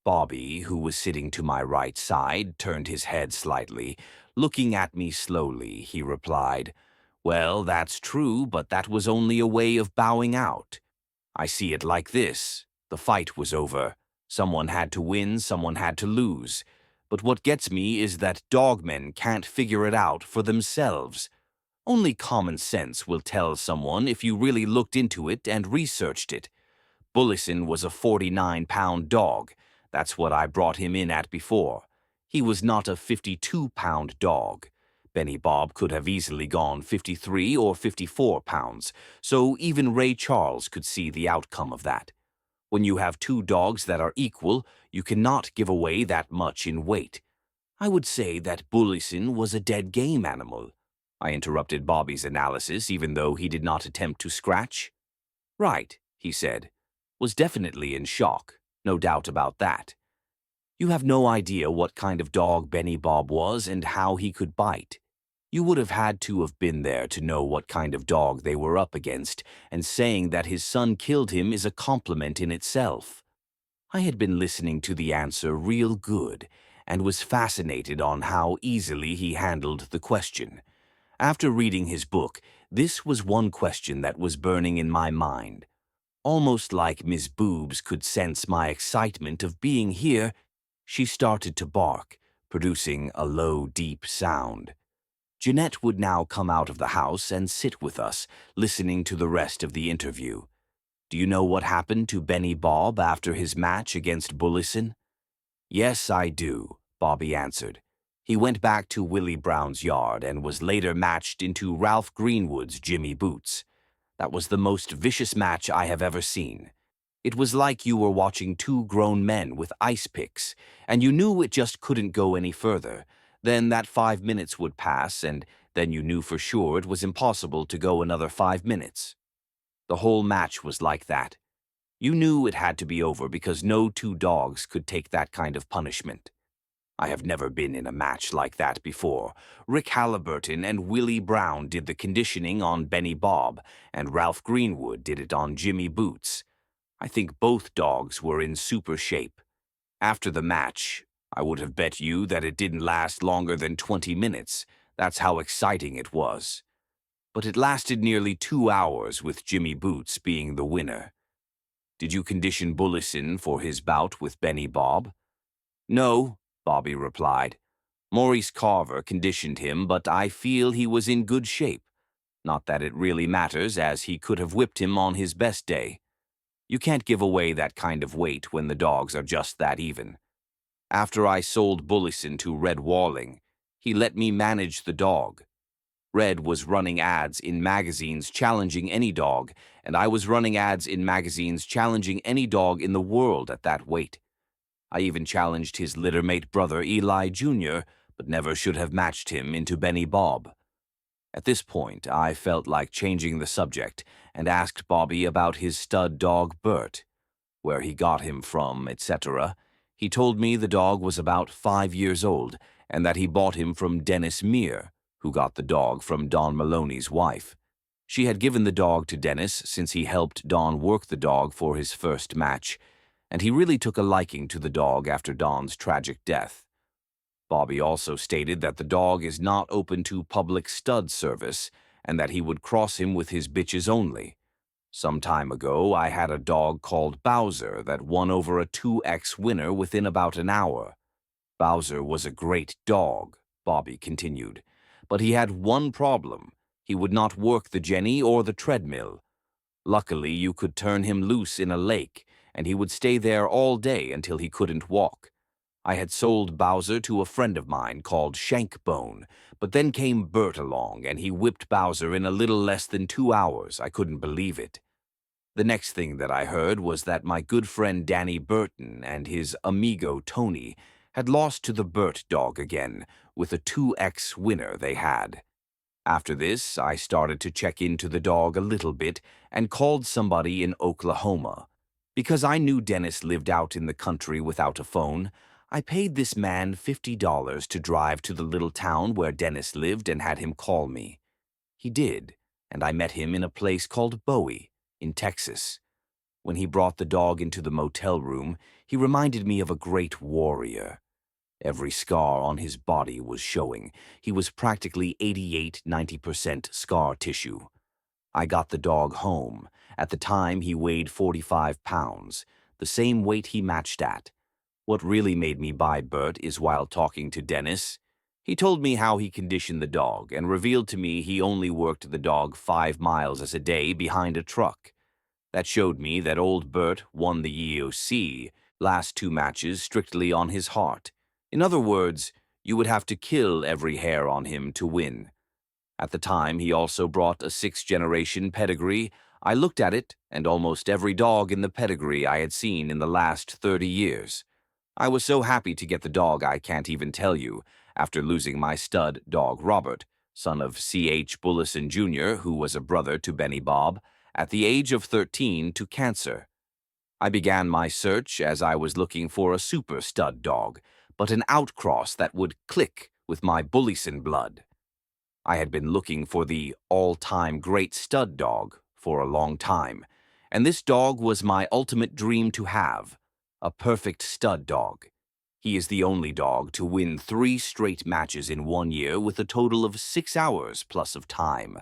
Bobby, who was sitting to my right side, turned his head slightly. Looking at me slowly, he replied, "Well, that's true, but that was only a way of bowing out. I see it like this. The fight was over. Someone had to win, someone had to lose. But what gets me is that dogmen can't figure it out for themselves. Only common sense will tell someone if you really looked into it and researched it. Bullison was a 49-pound dog. That's what I brought him in at before. He was not a 52-pound dog. Benny Bob could have easily gone 53 or 54 pounds, so even Ray Charles could see the outcome of that. When you have two dogs that are equal, you cannot give away that much in weight. I would say that Bullison was a dead game animal." I interrupted Bobby's analysis, even though he did not attempt to scratch. "Right," he said. "Was definitely in shock, no doubt about that. You have no idea what kind of dog Benny Bob was and how he could bite. You would have had to have been there to know what kind of dog they were up against, and saying that his son killed him is a compliment in itself." I had been listening to the answer real good, and was fascinated on how easily he handled the question. After reading his book, this was one question that was burning in my mind. Almost like Miss Boobs could sense my excitement of being here, she started to bark, producing a low, deep sound. Jeanette would now come out of the house and sit with us, listening to the rest of the interview. "Do you know what happened to Benny Bob after his match against Bullison?" "Yes, I do," Bobby answered. "He went back to Willie Brown's yard and was later matched into Ralph Greenwood's Jimmy Boots. That was the most vicious match I have ever seen. It was like you were watching two grown men with ice picks, and you knew it just couldn't go any further. Then that 5 minutes would pass, and then you knew for sure it was impossible to go another 5 minutes. The whole match was like that. You knew it had to be over because no two dogs could take that kind of punishment. I have never been in a match like that before. Rick Halliburton and Willie Brown did the conditioning on Benny Bob, and Ralph Greenwood did it on Jimmy Boots. I think both dogs were in super shape. After the match, I would have bet you that it didn't last longer than 20 minutes. That's how exciting it was. But it lasted nearly 2 hours with Jimmy Boots being the winner." "Did you condition Bullison for his bout with Benny Bob?" "No," Bobby replied. "Maurice Carver conditioned him, but I feel he was in good shape. Not that it really matters, as he could have whipped him on his best day. You can't give away that kind of weight when the dogs are just that even. After I sold Bullison to Red Walling, he let me manage the dog. Red was running ads in magazines challenging any dog, and I was running ads in magazines challenging any dog in the world at that weight. I even challenged his littermate brother Eli Jr., but never should have matched him into Benny Bob." At this point, I felt like changing the subject and asked Bobby about his stud dog Bert, where he got him from, etc. He told me the dog was about 5 years old and that he bought him from Dennis Meir, who got the dog from Don Maloney's wife. She had given the dog to Dennis since he helped Don work the dog for his first match, and he really took a liking to the dog after Don's tragic death. Bobby also stated that the dog is not open to public stud service and that he would cross him with his bitches only. Some time ago, I had a dog called Bowser that won over a 2X winner within about an hour. Bowser was a great dog, Bobby continued, but he had one problem. He would not work the Jenny or the treadmill. Luckily, you could turn him loose in a lake, and he would stay there all day until he couldn't walk. I had sold Bowser to a friend of mine called Shankbone, but then came Bert along, and he whipped Bowser in a little less than 2 hours. I couldn't believe it. The next thing that I heard was that my good friend Danny Burton and his amigo Tony had lost to the Bert dog again, with a 2X winner they had. After this, I started to check into the dog a little bit and called somebody in Oklahoma. Because I knew Dennis lived out in the country without a phone, I paid this man $50 to drive to the little town where Dennis lived and had him call me. He did, and I met him in a place called Bowie, in Texas. When he brought the dog into the motel room, he reminded me of a great warrior. Every scar on his body was showing. He was practically 88–90% scar tissue. I got the dog home. At the time, he weighed 45 pounds, the same weight he matched at. What really made me buy Bert is while talking to Dennis. He told me how he conditioned the dog and revealed to me he only worked the dog 5 miles a day behind a truck. That showed me that old Bert won the EOC last 2 matches strictly on his heart. In other words, you would have to kill every hair on him to win. At the time, he also brought a 6th-generation pedigree. I looked at it, and almost every dog in the pedigree I had seen in the last 30 years. I was so happy to get the dog I can't even tell you, after losing my stud dog Robert, son of C.H. Bullison Jr., who was a brother to Benny Bob, at the age of 13 to cancer. I began my search as I was looking for a super stud dog, but an outcross that would click with my Bullison blood. I had been looking for the all-time great stud dog for a long time, and this dog was my ultimate dream to have, a perfect stud dog. He is the only dog to win 3 straight matches in 1 year with a total of 6 hours plus of time.